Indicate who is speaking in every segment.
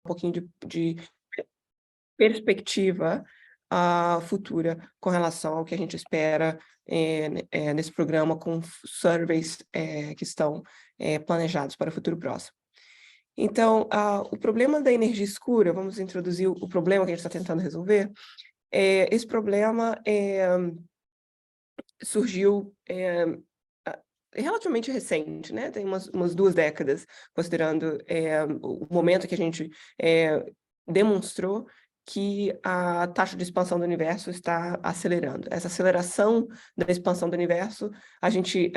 Speaker 1: pouquinho de perspectiva futura com relação ao que a gente espera nesse programa, com surveys que estão planejados para o futuro próximo. Então, o problema da energia escura, vamos introduzir o problema que a gente está tentando resolver. Esse problema surgiu relativamente recente, né? Tem umas 2 décadas, considerando o momento que a gente demonstrou que a taxa de expansão do universo está acelerando. Essa aceleração da expansão do universo, a gente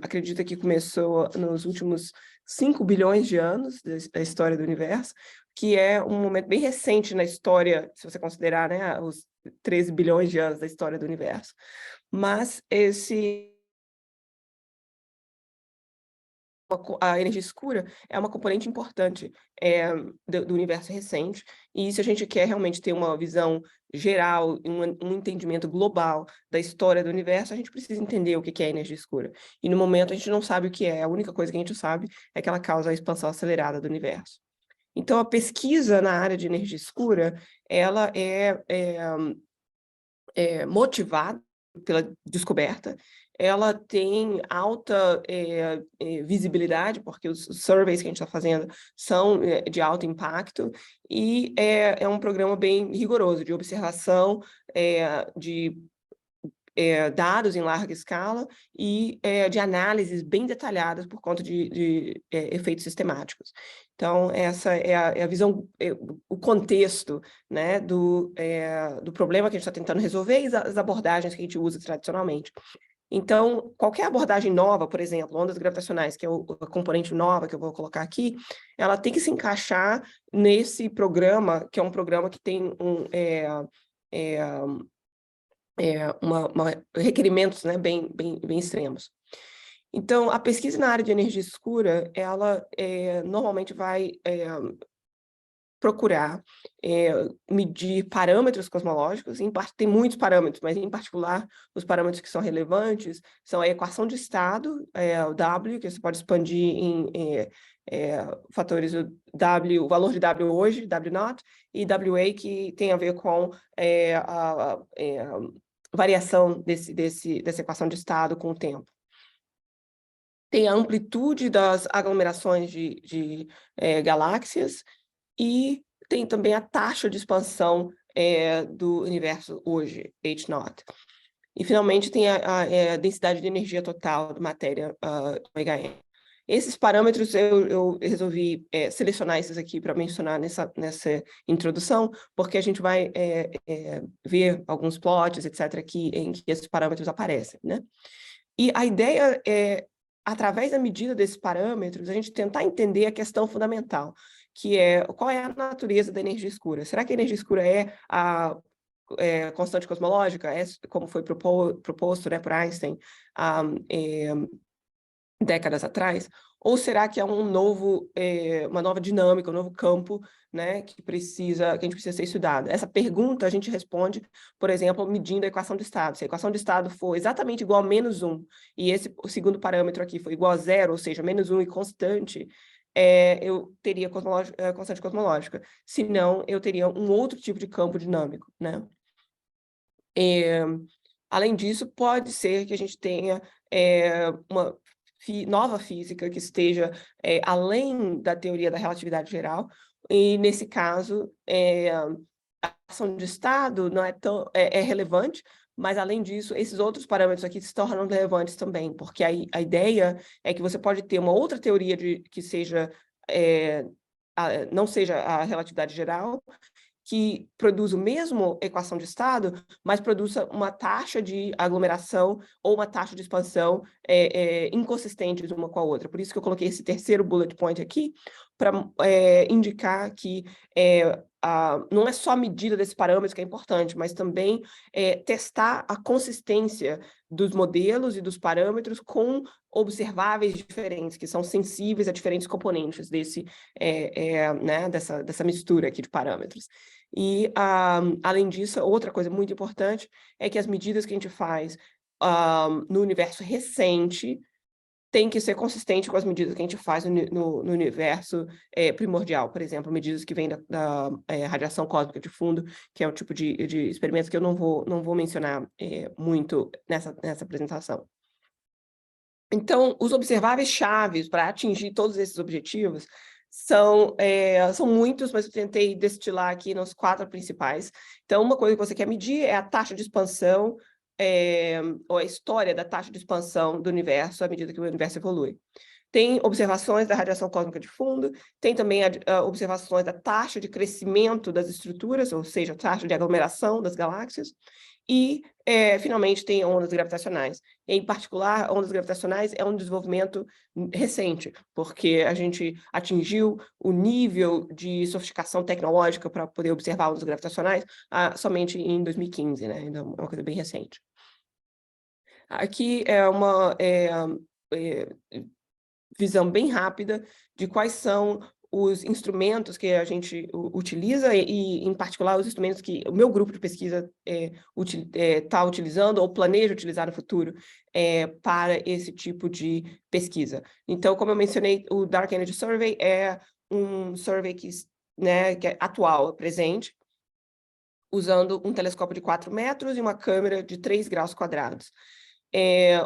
Speaker 1: acredita que começou nos últimos 5 bilhões de anos da história do universo, que é um momento bem recente na história, se você considerar, né, os 13 bilhões de anos da história do universo. Mas a energia escura é uma componente importante do universo recente, e se a gente quer realmente ter uma visão geral, um entendimento global da história do universo, a gente precisa entender o que é energia escura. E no momento a gente não sabe o que é, a única coisa que a gente sabe é que ela causa a expansão acelerada do universo. Então, a pesquisa na área de energia escura, ela é motivada pela descoberta, ela tem alta visibilidade, porque os surveys que a gente está fazendo são de alto impacto, e é um programa bem rigoroso, de observação de dados em larga escala e de análises bem detalhadas por conta de efeitos sistemáticos. Então, essa é a visão, o contexto, né, do problema que a gente está tentando resolver e as abordagens que a gente usa tradicionalmente. Então, qualquer abordagem nova, por exemplo, ondas gravitacionais, que é a componente nova que eu vou colocar aqui, ela tem que se encaixar nesse programa, que é um programa que tem requerimentos, né, bem extremos. Então, a pesquisa na área de energia escura, ela normalmente vai procurar medir parâmetros cosmológicos, tem muitos parâmetros, mas em particular os parâmetros que são relevantes são a equação de estado, o W, que você pode expandir em fatores W, o valor de W hoje, W0, e WA, que tem a ver com a variação dessa equação de estado com o tempo. Tem a amplitude das aglomerações de galáxias, e tem também a taxa de expansão do universo hoje, H0. E, finalmente, tem a densidade de energia total de matéria, ômega-m. Esses parâmetros, eu resolvi selecionar esses aqui para mencionar nessa introdução, porque a gente vai ver alguns plots, etc., em que esses parâmetros aparecem, né? E a ideia é, através da medida desses parâmetros, a gente tentar entender a questão fundamental, que é qual é a natureza da energia escura. Será que a energia escura é a constante cosmológica, como foi proposto, né, por Einstein décadas atrás? Ou será que é uma nova dinâmica, um novo campo, né, que a gente precisa ser estudado? Essa pergunta a gente responde, por exemplo, medindo a equação de estado. Se a equação de estado for exatamente igual a -1, e o segundo parâmetro aqui for igual a 0, ou seja, -1 e constante, eu teria constante cosmológica. Se não, eu teria um outro tipo de campo dinâmico, né? Além disso, pode ser que a gente tenha uma nova física que esteja além da teoria da relatividade geral, e, nesse caso, a ação de estado não é relevante, mas, além disso, esses outros parâmetros aqui se tornam relevantes também, porque a ideia é que você pode ter uma outra teoria que seja não seja a relatividade geral, que produz o mesmo equação de estado, mas produza uma taxa de aglomeração ou uma taxa de expansão inconsistentes uma com a outra. Por isso que eu coloquei esse terceiro bullet point aqui, para indicar que não é só a medida desses parâmetros que é importante, mas também testar a consistência dos modelos e dos parâmetros com observáveis diferentes, que são sensíveis a diferentes componentes né, dessa mistura aqui de parâmetros. E, além disso, outra coisa muito importante é que as medidas que a gente faz no universo recente tem que ser consistente com as medidas que a gente faz no universo primordial, por exemplo, medidas que vêm da radiação cósmica de fundo, que é um tipo de experimento que eu não vou mencionar muito nessa apresentação. Então, os observáveis chaves para atingir todos esses objetivos são muitos, mas eu tentei destilar aqui nos 4 principais. Então, uma coisa que você quer medir é a taxa de expansão, ou a história da taxa de expansão do universo à medida que o universo evolui. Tem observações da radiação cósmica de fundo, tem também observações da taxa de crescimento das estruturas, ou seja, a taxa de aglomeração das galáxias, e, finalmente, tem ondas gravitacionais. Em particular, ondas gravitacionais é um desenvolvimento recente, porque a gente atingiu o nível de sofisticação tecnológica para poder observar ondas gravitacionais somente em 2015, né? Então, é uma coisa bem recente. Aqui é uma visão bem rápida de quais são os instrumentos que a gente utiliza e, em particular, os instrumentos que o meu grupo de pesquisa está utilizando ou planeja utilizar no futuro para esse tipo de pesquisa. Então, como eu mencionei, o Dark Energy Survey é um survey que é atual, presente, usando um telescópio de 4 metros e uma câmera de 3 graus quadrados.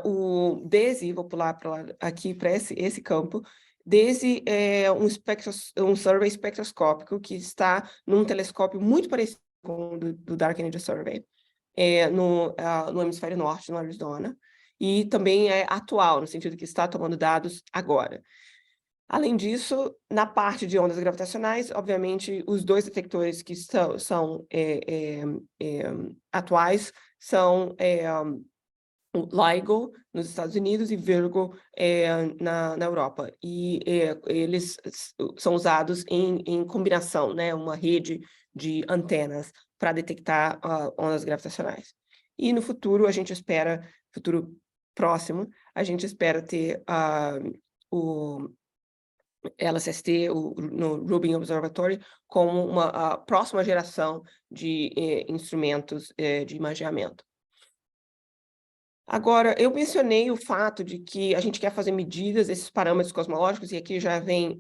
Speaker 1: O DESI, vou pular aqui para esse campo. DESI é um survey espectroscópico que está num telescópio muito parecido com o do Dark Energy Survey, no hemisfério norte, no Arizona, e também é atual, no sentido que está tomando dados agora. Além disso, na parte de ondas gravitacionais, obviamente, os 2 detectores que são atuais são o LIGO nos Estados Unidos e Virgo na Europa. E eles são usados em combinação, né? Uma rede de antenas para detectar ondas gravitacionais. E no futuro, futuro próximo, a gente espera ter o LSST, no Rubin Observatory, como a próxima geração de instrumentos de imageamento. Agora, eu mencionei o fato de que a gente quer fazer medidas desses parâmetros cosmológicos, e aqui já vem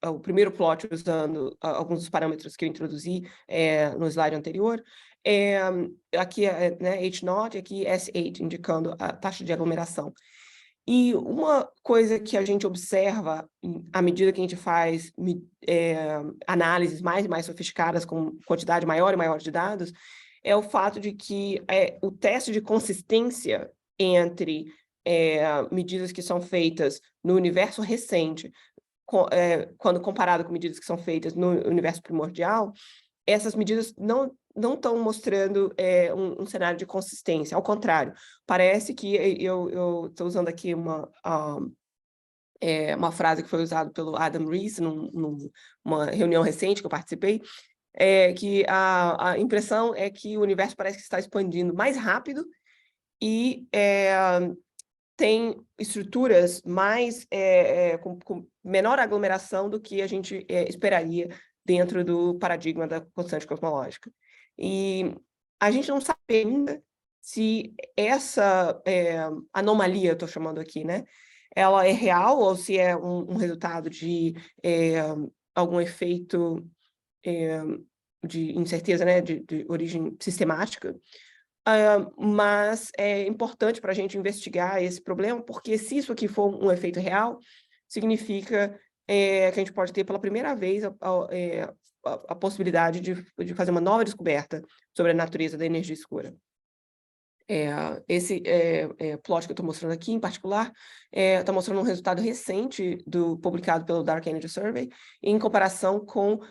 Speaker 1: o primeiro plot usando alguns dos parâmetros que eu introduzi no slide anterior. Aqui é H0, aqui S8, indicando a taxa de aglomeração. E uma coisa que a gente observa à medida que a gente faz análises mais e mais sofisticadas, com quantidade maior e maior de dados, é o fato de que o teste de consistência entre medidas que são feitas no universo recente, quando comparado com medidas que são feitas no universo primordial, essas medidas não estão mostrando um cenário de consistência. Ao contrário, parece que eu estou usando aqui uma frase que foi usada pelo Adam Riess numa reunião recente que eu participei, que a impressão é que o universo parece que está expandindo mais rápido e tem estruturas mais com menor aglomeração do que a gente esperaria dentro do paradigma da constante cosmológica. E a gente não sabe ainda se essa anomalia, estou chamando aqui, né, ela é real ou se é um resultado de algum efeito de incerteza, né, de origem sistemática. Mas é importante para a gente investigar esse problema, porque se isso aqui for um efeito real, significa que a gente pode ter pela primeira vez a possibilidade de fazer uma nova descoberta sobre a natureza da energia escura. Esse plot que eu estou mostrando aqui, em particular, está mostrando um resultado recente publicado pelo Dark Energy Survey, em comparação com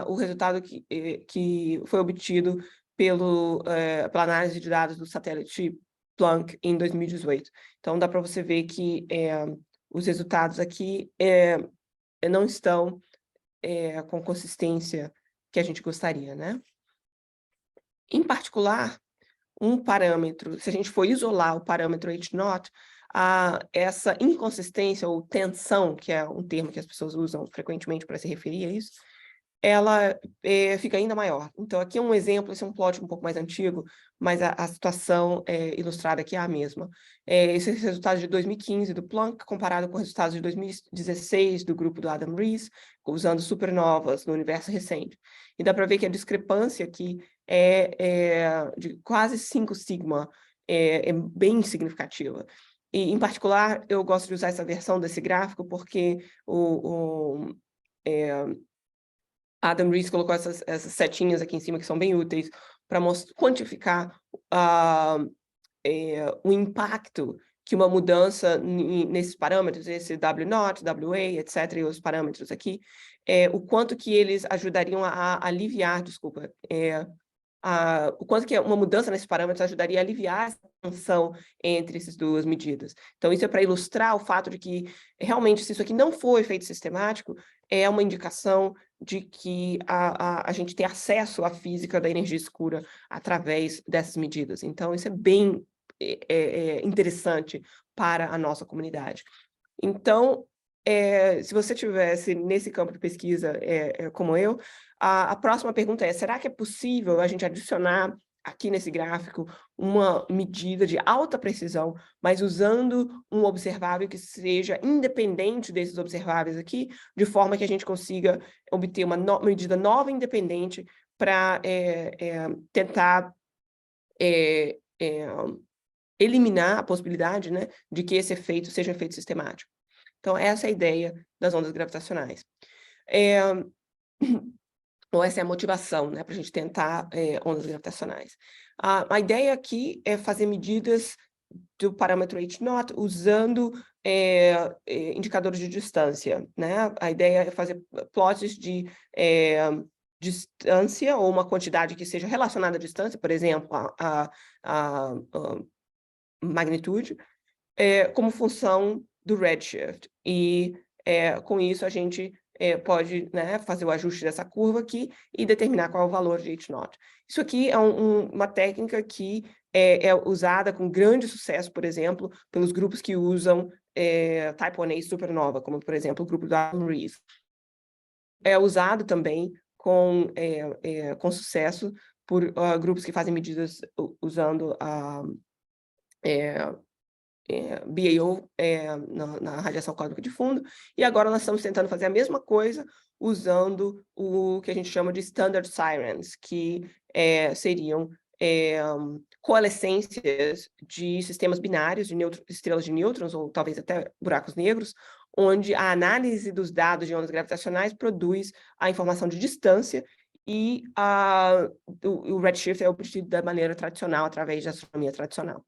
Speaker 1: o resultado que foi obtido pela análise de dados do satélite Planck em 2018. Então, dá para você ver que os resultados aqui não estão com consistência que a gente gostaria, né? Em particular, um parâmetro, se a gente for isolar o parâmetro H0, essa inconsistência ou tensão, que é um termo que as pessoas usam frequentemente para se referir a isso, ela fica ainda maior. Então, aqui é um exemplo, esse é um plot um pouco mais antigo, mas a situação ilustrada aqui é a mesma. Esse é o resultado de 2015 do Planck, comparado com os resultados de 2016 do grupo do Adam Riess, usando supernovas no universo recente. E dá para ver que a discrepância aqui é de quase 5 sigma, é bem significativa. E, em particular, eu gosto de usar essa versão desse gráfico porque Adam Riess colocou essas setinhas aqui em cima que são bem úteis para quantificar o impacto que uma mudança nesses parâmetros, esse W0, WA, etc., e os parâmetros aqui, o quanto que eles ajudariam a aliviar, desculpa, o quanto que uma mudança nesses parâmetros ajudaria a aliviar essa tensão entre essas duas medidas. Então, isso é para ilustrar o fato de que, realmente, se isso aqui não for efeito sistemático, é uma indicação de que a gente tem acesso à física da energia escura através dessas medidas. Então, isso é bem interessante para a nossa comunidade. Então, se você tivesse nesse campo de pesquisa como eu, a próxima pergunta é: será que é possível a gente adicionar aqui nesse gráfico uma medida de alta precisão, mas usando um observável que seja independente desses observáveis aqui, de forma que a gente consiga obter uma medida nova e independente para tentar eliminar a possibilidade, né, de que esse efeito seja um efeito sistemático? Então, essa é a ideia das ondas gravitacionais. Ou essa é a motivação, né, para a gente tentar ondas gravitacionais. A ideia aqui é fazer medidas do parâmetro H0 usando indicadores de distância, né? A ideia é fazer plots de distância ou uma quantidade que seja relacionada à distância, por exemplo, a magnitude, como função do redshift. E com isso a gente pode, né, fazer o ajuste dessa curva aqui e determinar qual é o valor de H0. Isso aqui é uma técnica que é usada com grande sucesso, por exemplo, pelos grupos que usam Type 1a supernova, como, por exemplo, o grupo do Adam Riess. É usado também com sucesso por grupos que fazem medidas usando a BAO na radiação cósmica de fundo, e agora nós estamos tentando fazer a mesma coisa usando o que a gente chama de Standard Sirens, que seriam coalescências de sistemas binários de estrelas de nêutrons, ou talvez até buracos negros, onde a análise dos dados de ondas gravitacionais produz a informação de distância, e o redshift é obtido da maneira tradicional, através da astronomia tradicional.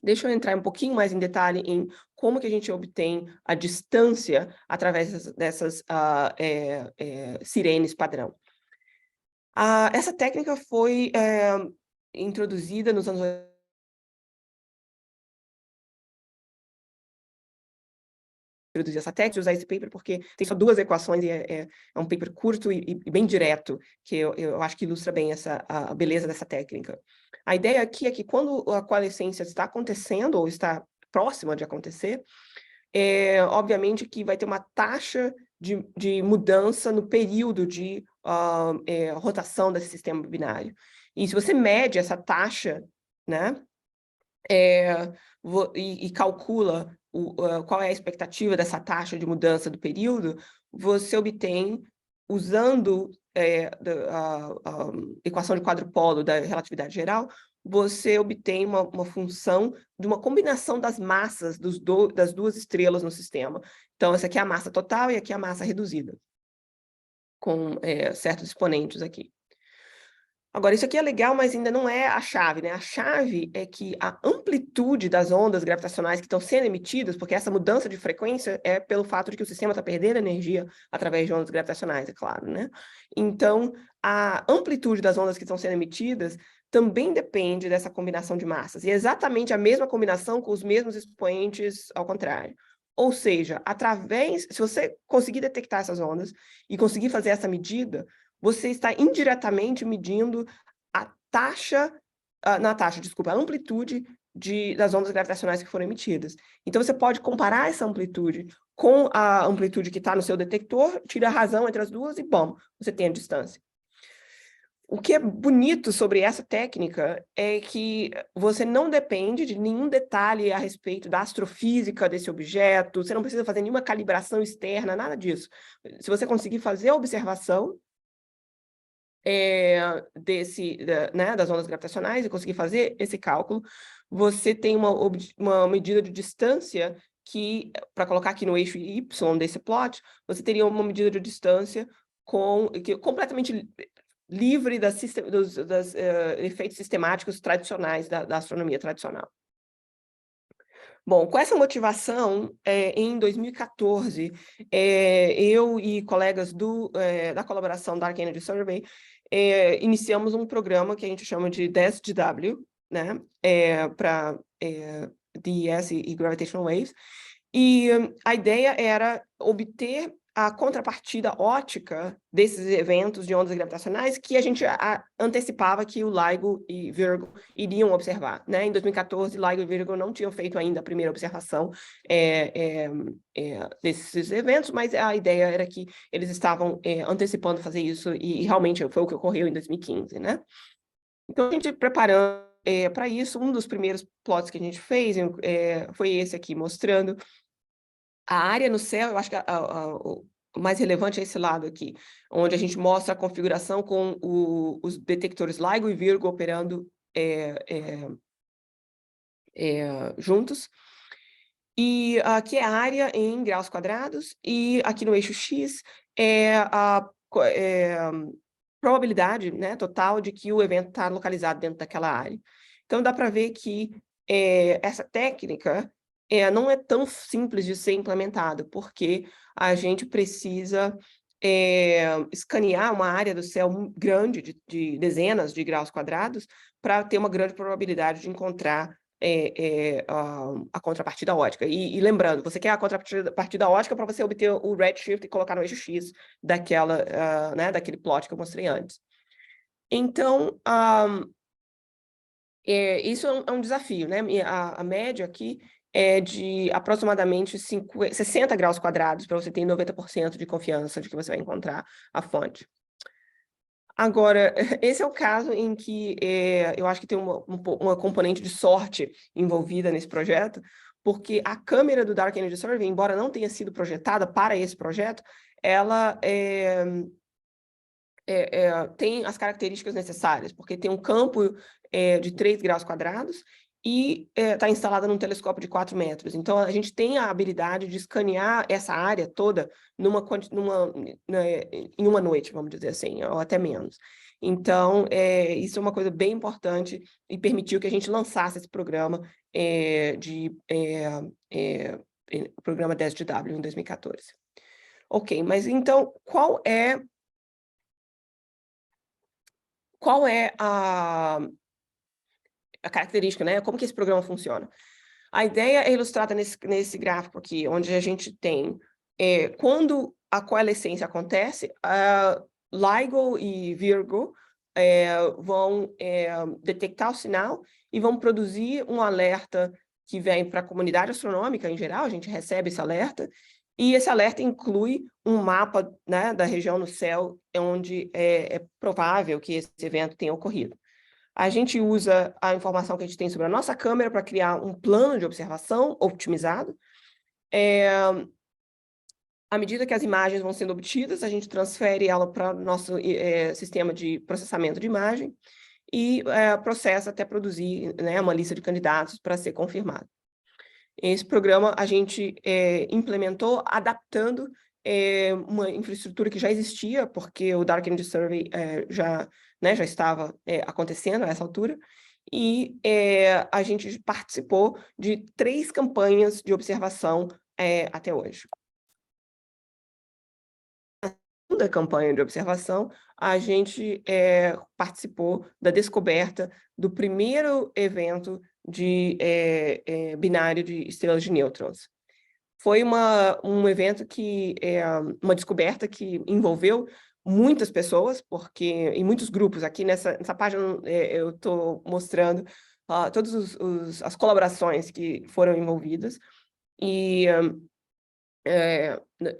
Speaker 1: Deixa eu entrar um pouquinho mais em detalhe em como que a gente obtém a distância através dessas sirenes padrão. Essa técnica foi introduzida nos anos 80. Introduzir essa técnica, usar esse paper, porque tem só 2 equações e é um paper curto e bem direto, que eu acho que ilustra bem a beleza dessa técnica. A ideia aqui é que quando a coalescência está acontecendo ou está próxima de acontecer, obviamente que vai ter uma taxa de mudança no período de rotação desse sistema binário. E se você mede essa taxa, né, e calcula qual é a expectativa dessa taxa de mudança do período, você obtém, usando a equação de quadrupolo da relatividade geral, você obtém uma função de uma combinação das massas das duas estrelas no sistema. Então, essa aqui é a massa total e aqui é a massa reduzida, com certos exponentes aqui. Agora, isso aqui é legal, mas ainda não é a chave, né? A chave é que a amplitude das ondas gravitacionais que estão sendo emitidas, porque essa mudança de frequência é pelo fato de que o sistema está perdendo energia através de ondas gravitacionais, é claro, né? Então, a amplitude das ondas que estão sendo emitidas também depende dessa combinação de massas, e é exatamente a mesma combinação com os mesmos expoentes ao contrário. Ou seja, se você conseguir detectar essas ondas e conseguir fazer essa medida, você está indiretamente medindo a amplitude das ondas gravitacionais que foram emitidas. Então, você pode comparar essa amplitude com a amplitude que está no seu detector, tira a razão entre as duas e, bom, você tem a distância. O que é bonito sobre essa técnica é que você não depende de nenhum detalhe a respeito da astrofísica desse objeto, você não precisa fazer nenhuma calibração externa, nada disso. Se você conseguir fazer a observação das ondas gravitacionais e conseguir fazer esse cálculo, você tem uma medida de distância que, para colocar aqui no eixo Y desse plot, você teria uma medida de distância completamente livre dos efeitos sistemáticos tradicionais da astronomia tradicional. Bom, com essa motivação, em 2014, eu e colegas da colaboração Dark Energy Survey iniciamos um programa que a gente chama de DES-DW, né, para DES e Gravitational Waves, e a ideia era obter a contrapartida ótica desses eventos de ondas gravitacionais que a gente antecipava que o LIGO e Virgo iriam observar, né? Em 2014, LIGO e Virgo não tinham feito ainda a primeira observação desses eventos, mas a ideia era que eles estavam antecipando fazer isso e realmente foi o que ocorreu em 2015, né? Então, a gente preparando para isso, um dos primeiros plots que a gente fez foi esse aqui, mostrando a área no céu. Eu acho que o mais relevante é esse lado aqui, onde a gente mostra a configuração com os detectores LIGO e Virgo operando juntos. E aqui é a área em graus quadrados, e aqui no eixo X é a probabilidade, né, total de que o evento está localizado dentro daquela área. Então, dá para ver que essa técnica não é tão simples de ser implementada, porque a gente precisa escanear uma área do céu grande, de dezenas de graus quadrados, para ter uma grande probabilidade de encontrar a contrapartida ótica. E lembrando, você quer a contrapartida ótica para você obter o redshift e colocar no eixo X daquele plot que eu mostrei antes. Então, isso é um desafio, né? A média aqui é de aproximadamente 60 graus quadrados para você ter 90% de confiança de que você vai encontrar a fonte. Agora, esse é o caso em que eu acho que tem uma componente de sorte envolvida nesse projeto, porque a câmera do Dark Energy Survey, embora não tenha sido projetada para esse projeto, ela tem as características necessárias, porque tem um campo de 3 graus quadrados e está instalada num telescópio de 4 metros. Então, a gente tem a habilidade de escanear essa área toda em uma noite, vamos dizer assim, ou até menos. Então, isso é uma coisa bem importante e permitiu que a gente lançasse esse programa programa 10GW em 2014. Ok, mas então, qual é a característica, né? Como que esse programa funciona? A ideia é ilustrada nesse gráfico aqui, onde a gente tem, quando a coalescência acontece, LIGO e Virgo vão detectar o sinal e vão produzir um alerta que vem para a comunidade astronômica em geral. A gente recebe esse alerta, e esse alerta inclui um mapa, né, da região no céu onde é provável que esse evento tenha ocorrido. A gente usa a informação que a gente tem sobre a nossa câmera para criar um plano de observação otimizado. À medida que as imagens vão sendo obtidas, a gente transfere ela para o nosso sistema de processamento de imagem e processa até produzir, né, uma lista de candidatos para ser confirmado. Esse programa a gente implementou adaptando uma infraestrutura que já existia, porque o Dark Energy Survey já estava acontecendo a essa altura, e a gente participou de 3 campanhas de observação até hoje. Na segunda campanha de observação, a gente participou da descoberta do primeiro evento de binário de estrelas de nêutrons. Foi um evento uma descoberta que envolveu muitas pessoas, porque em muitos grupos, aqui nessa página eu estou mostrando todas as colaborações que foram envolvidas, e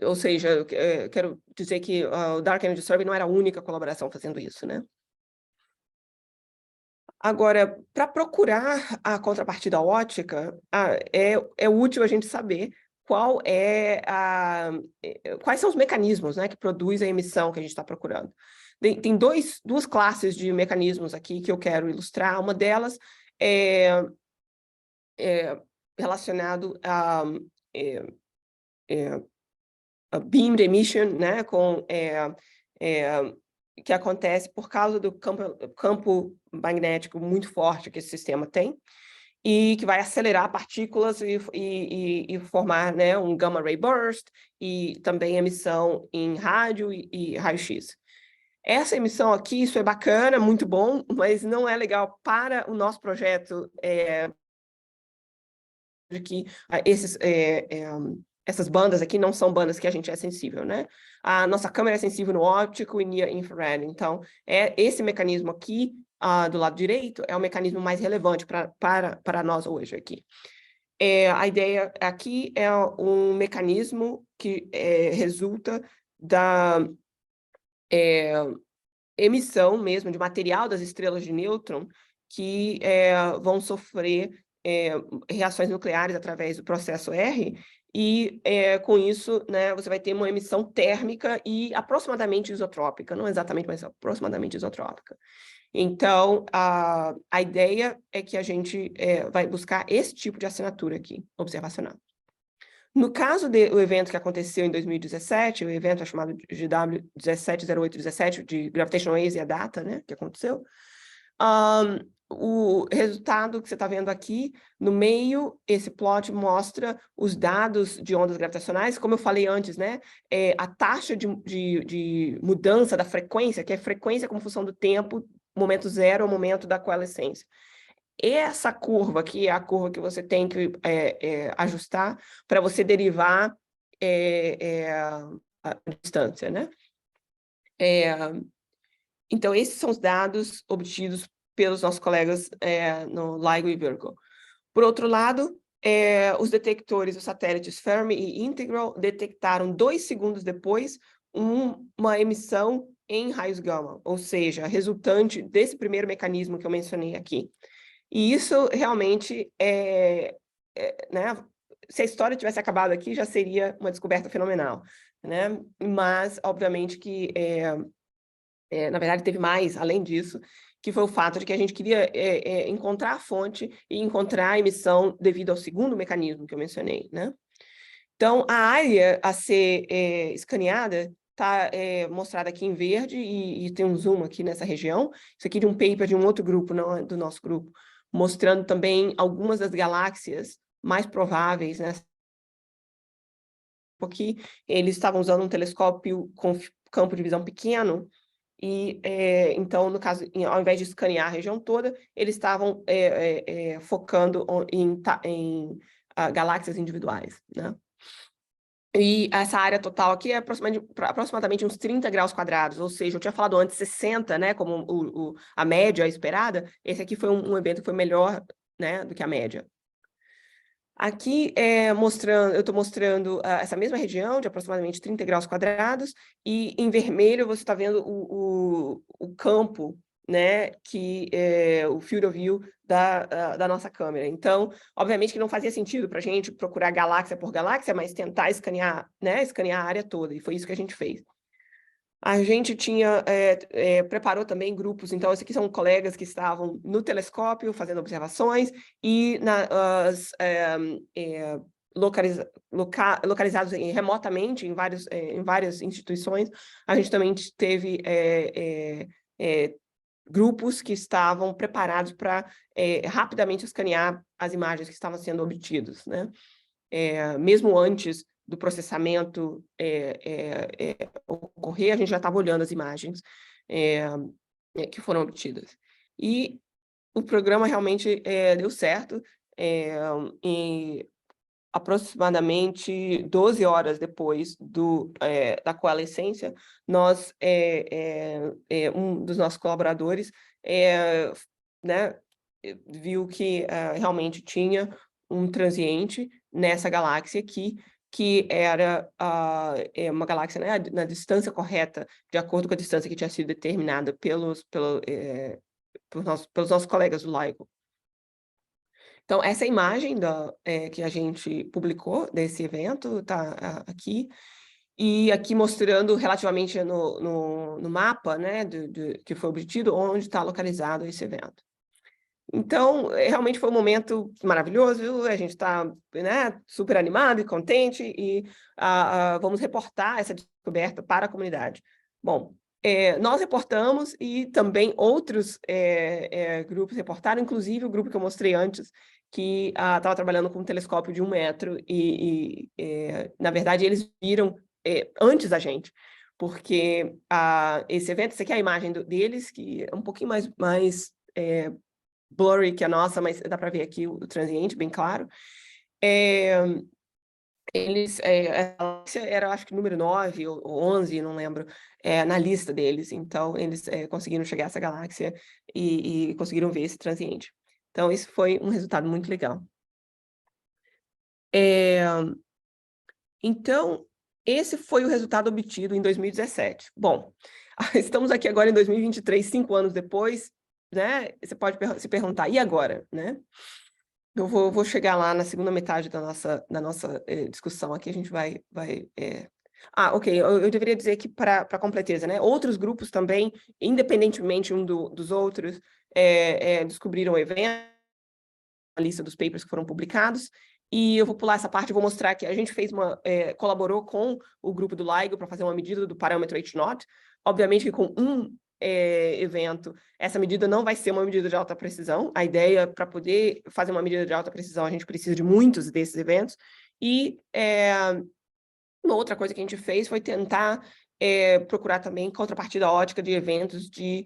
Speaker 1: Ou seja, quero dizer que o Dark Energy Survey não era a única colaboração fazendo isso, né? Agora, para procurar a contrapartida ótica, é útil a gente saber quais são os mecanismos, né, que produzem a emissão que a gente está procurando. Tem duas classes de mecanismos aqui que eu quero ilustrar. Uma delas é relacionado a beam emission, né, que acontece por causa do campo magnético muito forte que esse sistema tem, e que vai acelerar partículas e formar, né, um gamma ray burst, e também emissão em rádio e raio-x. Essa emissão aqui, isso é bacana, muito bom, mas não é legal para o nosso projeto de que essas bandas aqui não são bandas que a gente é sensível, né? A nossa câmera é sensível no óptico e near infrared. Então, esse mecanismo aqui, do lado direito, é o mecanismo mais relevante para nós hoje aqui. A ideia aqui é um mecanismo que resulta da emissão mesmo de material das estrelas de nêutron que vão sofrer reações nucleares através do processo R, e com isso, né, você vai ter uma emissão térmica e aproximadamente isotrópica, não exatamente, mas aproximadamente isotrópica. Então, a ideia é que a gente vai buscar esse tipo de assinatura aqui, observacional. No caso do evento que aconteceu em 2017, o evento é chamado GW170817, de Gravitational Waves, e a data, né, que aconteceu, o resultado que você está vendo aqui, no meio, esse plot mostra os dados de ondas gravitacionais, como eu falei antes, né, a taxa de mudança da frequência, que é frequência como função do tempo, momento zero ao momento da coalescência. Essa curva aqui é a curva que você tem que ajustar para você derivar a distância, né? Então, esses são os dados obtidos pelos nossos colegas no LIGO e Virgo. Por outro lado, os detectores, os satélites Fermi e Integral, detectaram 2 segundos depois uma emissão em raios gama, ou seja, resultante desse primeiro mecanismo que eu mencionei aqui. E isso realmente né? Se a história tivesse acabado aqui, já seria uma descoberta fenomenal, né? Mas, obviamente, que na verdade teve mais, além disso, que foi o fato de que a gente queria encontrar a fonte e encontrar a emissão devido ao segundo mecanismo que eu mencionei, né? Então, a área a ser escaneada está mostrada aqui em verde, e tem um zoom aqui nessa região. Isso aqui de um paper de um outro grupo, não é do nosso grupo, mostrando também algumas das galáxias mais prováveis, né? Porque eles estavam usando um telescópio com campo de visão pequeno, e então, no caso, ao invés de escanear a região toda, eles estavam focando em galáxias individuais, né? E essa área total aqui é aproximadamente uns 30 graus quadrados, ou seja, eu tinha falado antes 60, né, como a média esperada. Esse aqui foi um evento que foi melhor, né, do que a média. Aqui eu estou mostrando essa mesma região de aproximadamente 30 graus quadrados, e em vermelho você está vendo o campo, né, que é o field of view da nossa câmera. Então, obviamente que não fazia sentido para a gente procurar galáxia por galáxia, mas tentar escanear, né, escanear a área toda, e foi isso que a gente fez. A gente preparou também grupos, então esses aqui são colegas que estavam no telescópio fazendo observações, e localizados remotamente em várias instituições. A gente também teve grupos que estavam preparados para rapidamente escanear as imagens que estavam sendo obtidas, né? Mesmo antes do processamento ocorrer, a gente já estava olhando as imagens que foram obtidas. E o programa realmente deu certo. Em aproximadamente 12 horas depois da coalescência, um dos nossos colaboradores né, viu que realmente tinha um transiente nessa galáxia aqui, que era uma galáxia, né, na distância correta, de acordo com a distância que tinha sido determinada pelos nossos colegas do LIGO. Então, essa imagem que a gente publicou desse evento está aqui, e aqui mostrando relativamente no mapa, né, que foi obtido, onde está localizado esse evento. Então, realmente foi um momento maravilhoso, a gente está, né, super animado e contente, e vamos reportar essa descoberta para a comunidade. Bom, nós reportamos e também outros grupos reportaram, inclusive o grupo que eu mostrei antes, que estava trabalhando com um telescópio de 1 metro, e na verdade, eles viram antes da gente, porque esse evento, essa aqui é a imagem deles, que é um pouquinho mais blurry que a nossa, mas dá para ver aqui o transiente bem claro. Eles, era acho que número 9 ou 11, não lembro, na lista deles, então eles conseguiram chegar a essa galáxia e conseguiram ver esse transiente. Então, esse foi um resultado muito legal. Então, esse foi o resultado obtido em 2017. Bom, estamos aqui agora em 2023, 5 anos depois, né? Você pode se perguntar, e agora, né? Eu vou chegar lá na segunda metade da nossa discussão aqui, a gente vai... ok, eu deveria dizer que, para completeza, né? Outros grupos também, independentemente dos outros, descobriram o evento, a lista dos papers que foram publicados, e eu vou pular essa parte e vou mostrar que a gente colaborou com o grupo do LIGO para fazer uma medida do parâmetro H0. Obviamente que com um evento, essa medida não vai ser uma medida de alta precisão. A ideia, para poder fazer uma medida de alta precisão, a gente precisa de muitos desses eventos. E uma outra coisa que a gente fez foi tentar procurar também contrapartida ótica de eventos de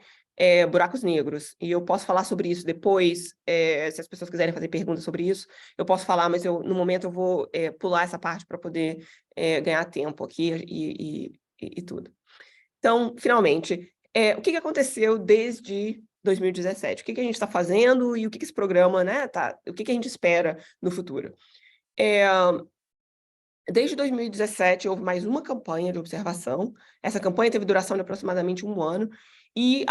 Speaker 1: buracos negros. E eu posso falar sobre isso depois, se as pessoas quiserem fazer perguntas sobre isso, eu posso falar, mas no momento eu vou pular essa parte para poder ganhar tempo aqui e tudo. Então, finalmente, o que aconteceu desde 2017? O que a gente está fazendo e o que esse programa, né, o que a gente espera no futuro? Desde 2017, houve mais uma campanha de observação. Essa campanha teve duração de aproximadamente 1 ano, e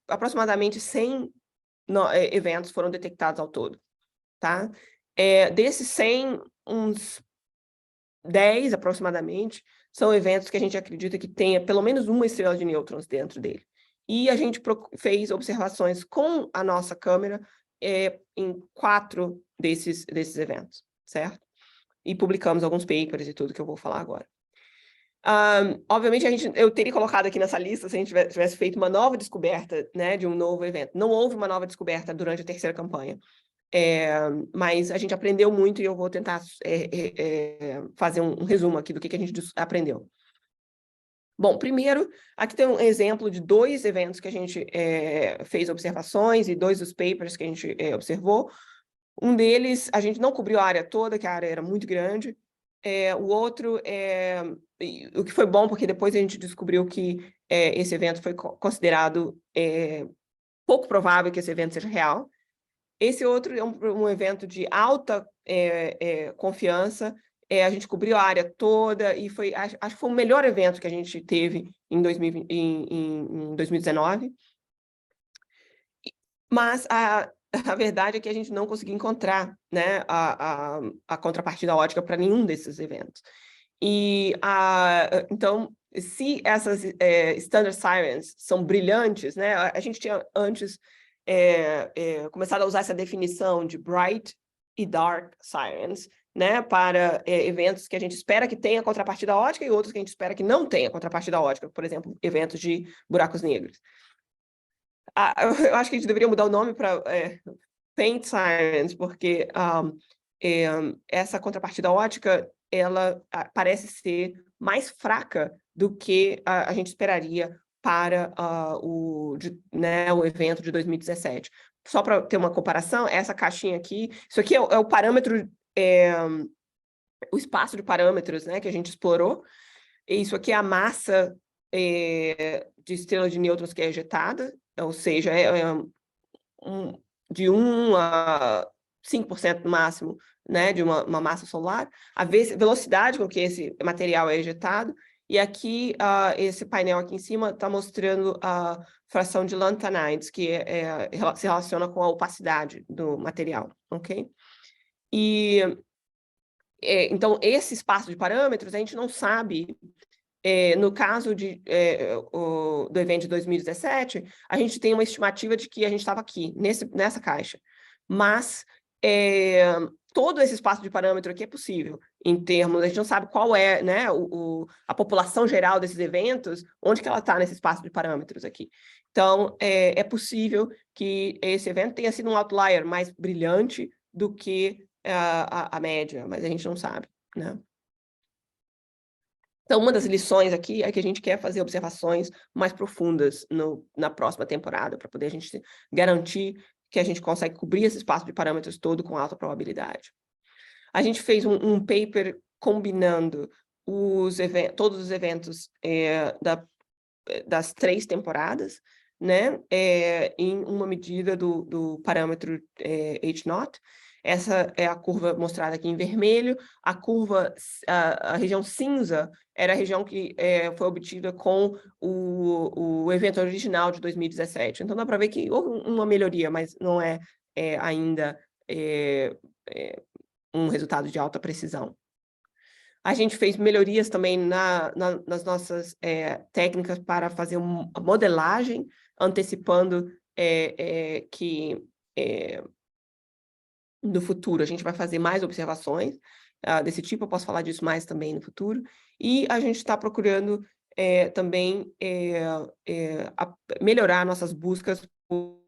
Speaker 1: aproximadamente 100 eventos foram detectados ao todo. Tá? Desses 100, uns 10 aproximadamente, são eventos que a gente acredita que tenha pelo menos uma estrela de nêutrons dentro dele. E a gente fez observações com a nossa câmera em 4 desses eventos, certo? E publicamos alguns papers e tudo que eu vou falar agora. Obviamente, eu teria colocado aqui nessa lista se a gente tivesse feito uma nova descoberta, né, de um novo evento. Não houve uma nova descoberta durante a terceira campanha. Mas a gente aprendeu muito e eu vou tentar fazer um resumo aqui do que a gente aprendeu. Bom, primeiro, aqui tem um exemplo de 2 eventos que a gente fez observações e 2 dos papers que a gente observou. Um deles, a gente não cobriu a área toda, que a área era muito grande. O outro, o que foi bom, porque depois a gente descobriu que esse evento foi considerado pouco provável que esse evento seja real. Esse outro é um evento de alta confiança, a gente cobriu a área toda, e acho que foi o melhor evento que a gente teve em 2019. Mas a verdade é que a gente não conseguiu encontrar, né, a contrapartida ótica para nenhum desses eventos. Então, se essas Standard Sirens são brilhantes, né, a gente tinha antes começado a usar essa definição de Bright e Dark Sirens, né, para eventos que a gente espera que tenha contrapartida ótica e outros que a gente espera que não tenha contrapartida ótica, por exemplo, eventos de buracos negros. Eu acho que a gente deveria mudar o nome para Faint Sirens, porque essa contrapartida ótica, ela parece ser mais fraca do que a gente esperaria para o evento de 2017. Só para ter uma comparação, essa caixinha aqui, isso aqui é o parâmetro, o espaço de parâmetros, né, que a gente explorou. E isso aqui é a massa de estrela de nêutrons que é ejetada, ou seja, de 1 a 5% no máximo né, de uma massa solar, a velocidade com que esse material é ejetado, e aqui, esse painel aqui em cima está mostrando a fração de lanthanides, que se relaciona com a opacidade do material, ok? Então, esse espaço de parâmetros, a gente não sabe. No caso do evento de 2017, a gente tem uma estimativa de que a gente estava aqui, nessa caixa. Mas todo esse espaço de parâmetro aqui é possível, em termos, a gente não sabe qual é, né, a população geral desses eventos, onde que ela está nesse espaço de parâmetros aqui. Então, é possível que esse evento tenha sido um outlier mais brilhante do que a média, mas a gente não sabe, né? Então, uma das lições aqui é que a gente quer fazer observações mais profundas na próxima temporada, para poder a gente garantir que a gente consegue cobrir esse espaço de parâmetros todo com alta probabilidade. A gente fez um paper combinando todos os eventos das 3 temporadas, né, em uma medida do parâmetro H0. Essa é a curva mostrada aqui em vermelho. A região cinza era a região que foi obtida com o evento original de 2017. Então, dá para ver que houve uma melhoria, mas não é ainda um resultado de alta precisão. A gente fez melhorias também nas nossas técnicas para fazer uma modelagem, antecipando que no futuro a gente vai fazer mais observações desse tipo. Eu posso falar disso mais também no futuro. E a gente está procurando também melhorar nossas buscas por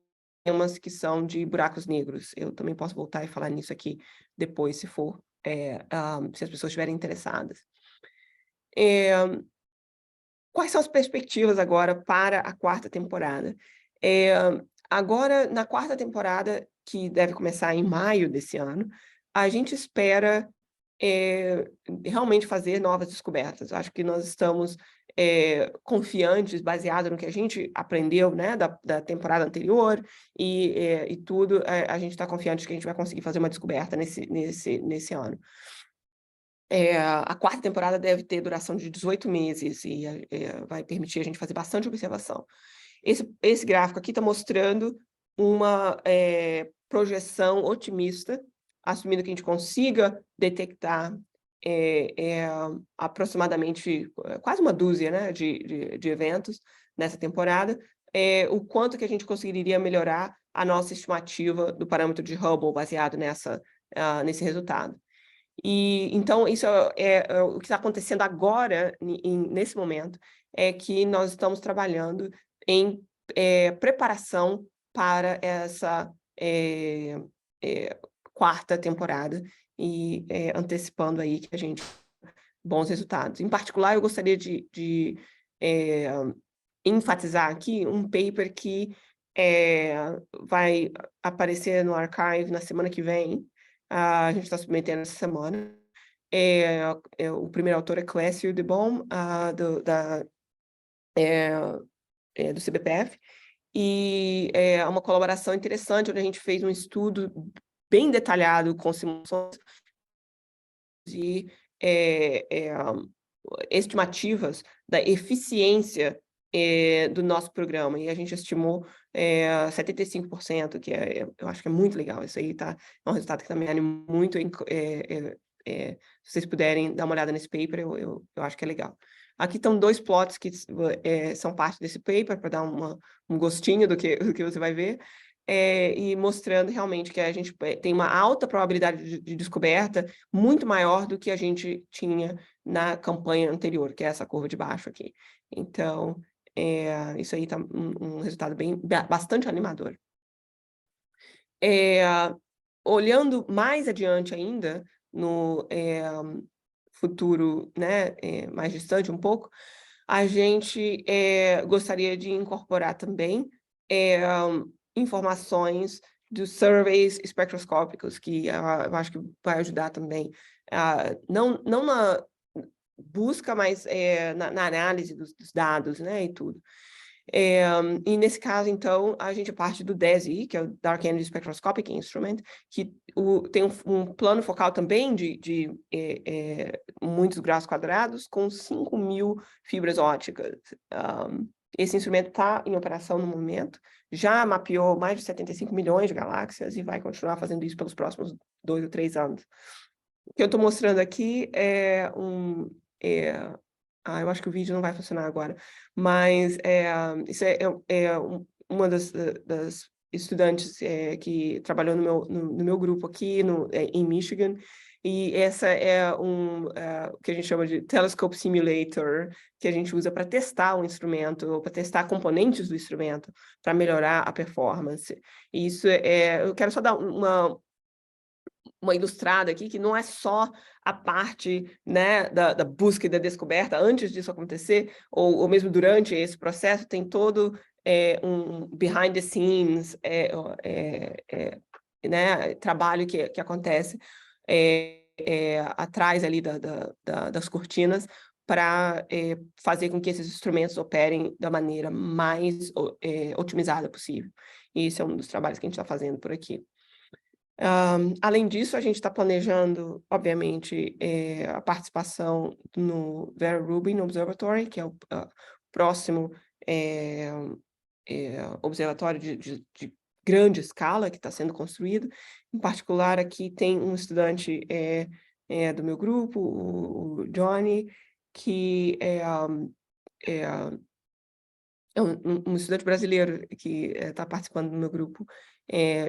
Speaker 1: temas que são de buracos negros. Eu também posso voltar e falar nisso aqui depois, se for, se as pessoas estiverem interessadas. Quais são as perspectivas agora para a 4ª temporada? Agora, na 4ª temporada, que deve começar em maio desse ano, a gente espera realmente fazer novas descobertas. Acho que nós estamos confiantes, baseado no que a gente aprendeu, né, da temporada anterior, e tudo, a gente está confiante que a gente vai conseguir fazer uma descoberta nesse ano. A 4ª temporada deve ter duração de 18 meses e vai permitir a gente fazer bastante observação. Esse gráfico aqui está mostrando uma projeção otimista, assumindo que a gente consiga detectar aproximadamente quase uma dúzia, né, de eventos nessa temporada, o quanto que a gente conseguiria melhorar a nossa estimativa do parâmetro de Hubble baseado nesse resultado. Então, isso o que está acontecendo agora, nesse momento, é que nós estamos trabalhando em preparação para essa 4ª temporada e antecipando aí que a gente bons resultados. Em particular, eu gostaria de enfatizar aqui um paper que vai aparecer no archive na semana que vem. A gente está submetendo essa semana. O primeiro autor é Clécio de Boom, do CBPF, e é uma colaboração interessante, onde a gente fez um estudo bem detalhado com simulações de estimativas da eficiência do nosso programa, e a gente estimou 75%, que eu acho que é muito legal. Isso aí é um resultado que também anima muito. Se vocês puderem dar uma olhada nesse paper, eu acho que é legal. Aqui estão 2 plots que são parte desse paper, para dar um gostinho do que você vai ver, e mostrando realmente que a gente tem uma alta probabilidade de descoberta, muito maior do que a gente tinha na campanha anterior, que é essa curva de baixo aqui. Então, isso aí está um resultado bastante animador. Olhando mais adiante ainda, no futuro, né, mais distante um pouco, a gente gostaria de incorporar também informações dos surveys espectroscópicos, que eu acho que vai ajudar também, não na busca, mas na análise dos dados, né, e tudo. E nesse caso, então, a gente parte do DESI, que é o Dark Energy Spectroscopic Instrument, que tem um plano focal também de muitos graus quadrados, com 5.000 fibras ópticas. Esse instrumento está em operação no momento, já mapeou mais de 75 milhões de galáxias e vai continuar fazendo isso pelos próximos 2 ou 3 anos. O que eu estou mostrando aqui é eu acho que o vídeo não vai funcionar agora, mas isso uma das estudantes que trabalhou no meu grupo aqui em Michigan, e essa é o que a gente chama de Telescope Simulator, que a gente usa para testar o instrumento, ou para testar componentes do instrumento, para melhorar a performance. E isso eu quero só dar uma ilustrada aqui, que não é só a parte, né, da busca e da descoberta antes disso acontecer, ou mesmo durante esse processo, tem todo um behind the scenes, né, trabalho que acontece atrás ali das cortinas, para fazer com que esses instrumentos operem da maneira mais otimizada possível. E esse é um dos trabalhos que a gente está fazendo por aqui. Além disso, a gente está planejando, obviamente, a participação no Vera Rubin Observatory, que é o próximo observatório de grande escala que está sendo construído. Em particular, aqui tem um estudante do meu grupo, o Johnny, que é um estudante brasileiro que está participando do meu grupo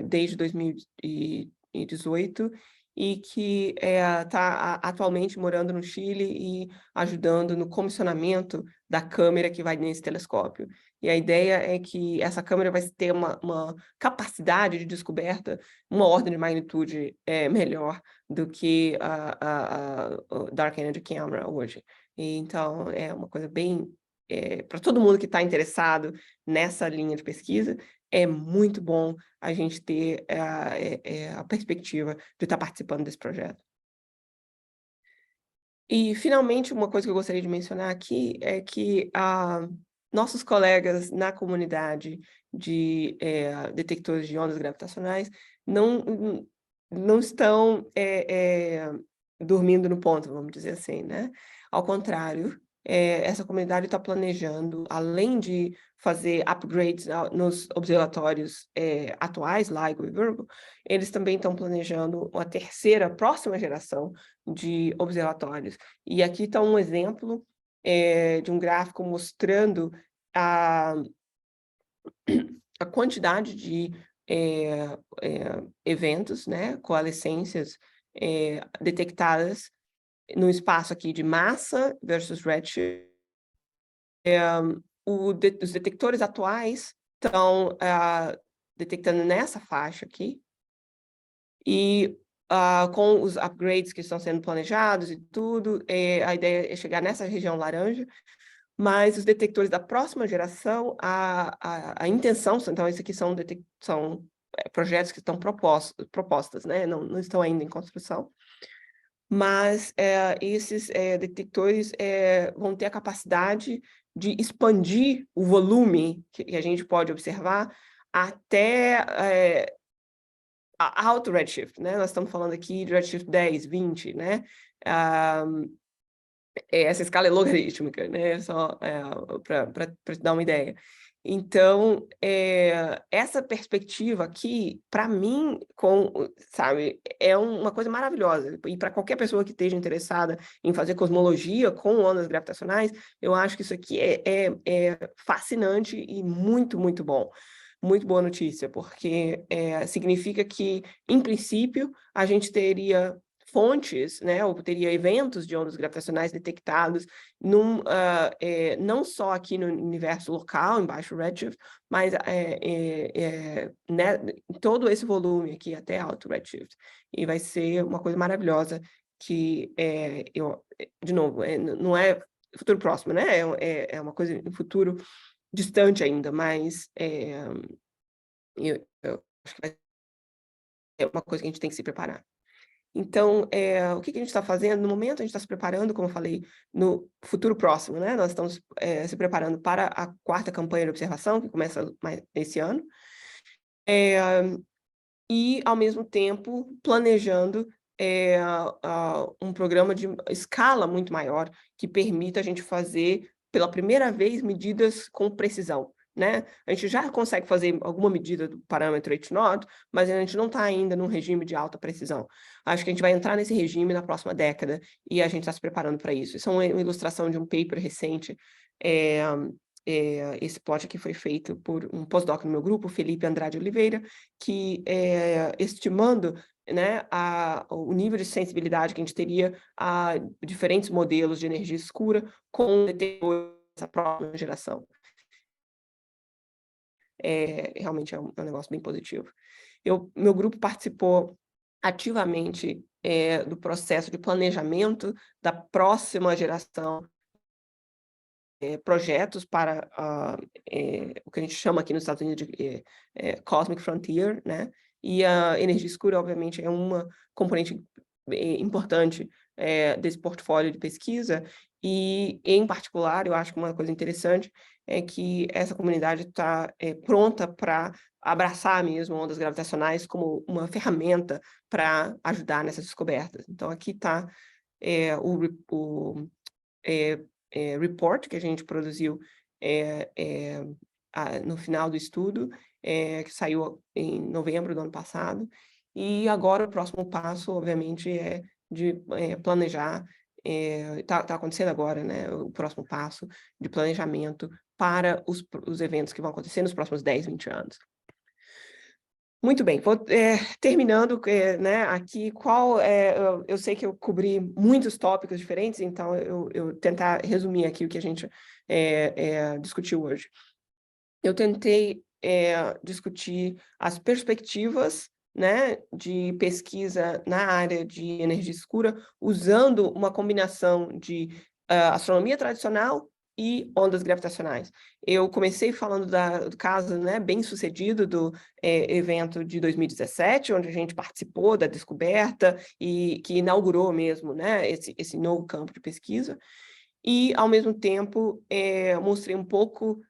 Speaker 1: desde 2018 e que está atualmente morando no Chile e ajudando no comissionamento da câmera que vai nesse telescópio. E a ideia é que essa câmera vai ter uma capacidade de descoberta, uma ordem de magnitude melhor do que a Dark Energy Camera hoje. E, então, é uma coisa bem... para todo mundo que está interessado nessa linha de pesquisa, é muito bom a gente ter a perspectiva de estar participando desse projeto. E, finalmente, uma coisa que eu gostaria de mencionar aqui é que nossos colegas na comunidade de detectores de ondas gravitacionais não estão dormindo no ponto, vamos dizer assim, né? Ao contrário, essa comunidade está planejando, além de fazer upgrades nos observatórios atuais, LIGO e Virgo, eles também estão planejando uma terceira, próxima geração de observatórios. E aqui está um exemplo de um gráfico mostrando a quantidade de eventos, né, coalescências detectadas no espaço aqui de massa versus redshift. Os detectores atuais estão detectando nessa faixa aqui, e com os upgrades que estão sendo planejados e tudo, a ideia é chegar nessa região laranja, mas os detectores da próxima geração, a intenção, então, esses aqui são projetos que estão propostas, né? Não estão ainda em construção, mas esses detectores vão ter a capacidade de expandir o volume que a gente pode observar até alto redshift, né? Nós estamos falando aqui de redshift 10, 20, né? Essa escala é logarítmica, né? Só para te dar uma ideia. Então, essa perspectiva aqui, para mim, sabe, é uma coisa maravilhosa. E para qualquer pessoa que esteja interessada em fazer cosmologia com ondas gravitacionais, eu acho que isso aqui é fascinante e muito, muito bom. Muito boa notícia, porque significa que, em princípio, a gente teria fontes, né, ou teria eventos de ondas gravitacionais detectados não só aqui no universo local, em baixo redshift, mas né, todo esse volume aqui até alto redshift. E vai ser uma coisa maravilhosa que, de novo, não é futuro próximo, né? É uma coisa no futuro distante ainda, mas eu acho que é uma coisa que a gente tem que se preparar. Então, o que a gente está fazendo? No momento, a gente está se preparando, como eu falei, no futuro próximo, né? Nós estamos se preparando para a 4ª campanha de observação, que começa esse ano, e, ao mesmo tempo, planejando um programa de escala muito maior, que permita a gente fazer, pela primeira vez, medidas com precisão, né? A gente já consegue fazer alguma medida do parâmetro H0, mas a gente não está ainda num regime de alta precisão. Acho que a gente vai entrar nesse regime na próxima década, e a gente está se preparando para isso. Isso é uma ilustração de um paper recente. Esse plot aqui foi feito por um pós-doc no meu grupo, Felipe Andrade Oliveira, que estimando, né, o nível de sensibilidade que a gente teria a diferentes modelos de energia escura com essa próxima geração. Realmente é um negócio bem positivo. Meu grupo participou ativamente do processo de planejamento da próxima geração, projetos para o que a gente chama aqui nos Estados Unidos de Cosmic Frontier, né? E a energia escura, obviamente, é uma componente importante desse portfólio de pesquisa, e, em particular, eu acho que uma coisa interessante é que essa comunidade está pronta para abraçar mesmo ondas gravitacionais como uma ferramenta para ajudar nessas descobertas. Então, aqui está o report que a gente produziu no final do estudo, que saiu em novembro do ano passado, e agora o próximo passo, obviamente, é de planejar, está acontecendo agora, né, o próximo passo de planejamento para os eventos que vão acontecer nos próximos 10, 20 anos. Muito bem, vou terminando, né, aqui, eu sei que eu cobri muitos tópicos diferentes, então eu tentar resumir aqui o que a gente discutiu hoje. Eu tentei discutir as perspectivas, né, de pesquisa na área de energia escura, usando uma combinação de astronomia tradicional e ondas gravitacionais. Eu comecei falando do caso, né, bem sucedido do evento de 2017, onde a gente participou da descoberta e que inaugurou mesmo, né, esse novo campo de pesquisa. E, ao mesmo tempo, mostrei um pouco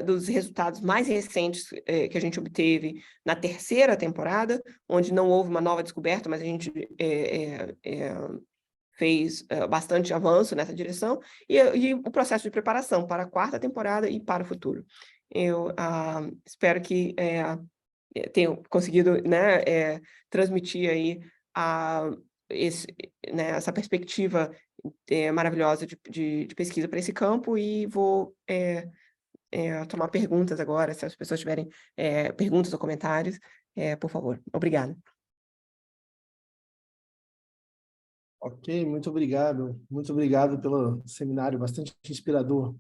Speaker 1: dos resultados mais recentes que a gente obteve na 3ª temporada, onde não houve uma nova descoberta, mas a gente fez bastante avanço nessa direção, e o processo de preparação para a 4ª temporada e para o futuro. Eu espero que tenho conseguido, né, transmitir aí né, essa perspectiva maravilhosa de pesquisa para esse campo, e vou tomar perguntas agora, se as pessoas tiverem perguntas ou comentários, por favor. Obrigada.
Speaker 2: Ok, muito obrigado pelo seminário, bastante inspirador.